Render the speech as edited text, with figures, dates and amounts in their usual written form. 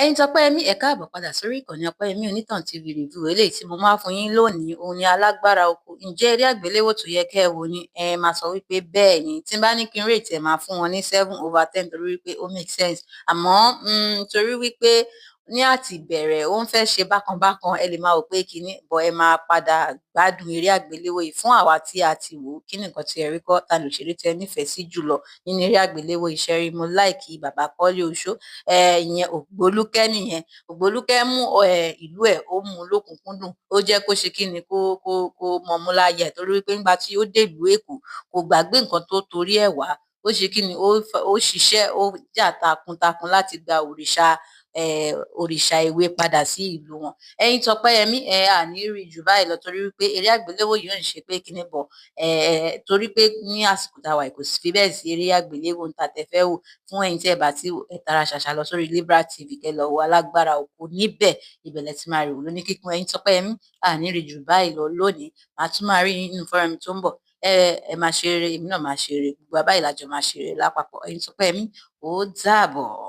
Ẹ̀yin Tọ́pẹ́yẹmí ẹ káàbọ̀ padà sórí ìkànnì Ọpẹ́yẹmí Onítàn TV review eléyìí tí mo máa fún yín lónìí òun ni Alágbára Oko. Ǹjẹ́ eré àgbéléwò tó yẹ kẹ́ ẹ wò ni? Ẹ máa sọ wípé bẹ́ẹ̀ ni. Tí n bá ní kí n rate ẹ̀ máa fún wọn ní 7/10 torí wípé ó make sense. Àmọ́ torí wípé ní àti ìbẹ̀rẹ̀ ó ń fẹ́ ṣe bákan bákan ẹ lè máa wò pé kíní bọ̀ ẹ máa padà gbádùn eré àgbéléwò yìí. Fún àwa tí a ti wò ó, kí ni nǹkan tí ẹ rí kọ́? Ta ni òṣèré tí ẹ nífẹ̀ẹ́ sí jùlọ nínú eré àgbéléwò ìṣẹ́rí? Mo like bàbá Kọ́lé Oṣó, ìyẹn Ògbólúkẹ́ nìyẹn. Ògbólúkẹ́ mú ìlú ẹ̀ ó mú un lókùnkúndùn, ó jẹ́ kó ṣe kíni kó mọmú láyà torí wípé nígbà tí ó dé ìlú Èkó kò gbàgbé nǹkan tó torí ẹ̀ wá. Ó ṣe kíni ó ṣiṣẹ́ ó jà takuntakun láti gba òrìṣà èwe padà sí ìlú wọn. Ẹ̀yin Tọ́pẹ́yẹmí àní rí jù báyìí lọ torí wípé eré àgbéléwò yìí ò ń ṣe pé kíní bọ̀ torí pé ní àsìkò táwa kò sì fi bẹ́ẹ̀ sí eré àgbéléwò ń ta tẹ́ fẹ́ wò. Fún ẹ̀yin tí ẹ bá ti ẹ tara ṣàṣà lọ sórí Libra TV kẹ́ lọ wo Alágbára Oko níbẹ̀, ibẹ̀ lẹ ti máa rí wò lóní kíkún. Ẹ̀yin Tọ́pẹ́yẹmí àní rí jù báyìí lọ lónìí. Màá tún máa rí yín nínú fọ́nrán mi tó ń bọ̀. Ẹ máa ṣe rere, èmi náà máa ṣe rere, gbogbo wa báyìí la jọ máa ṣe rere lápapọ̀. Ẹ̀yin Tọ́pẹ́yẹmí ó dàbọ̀.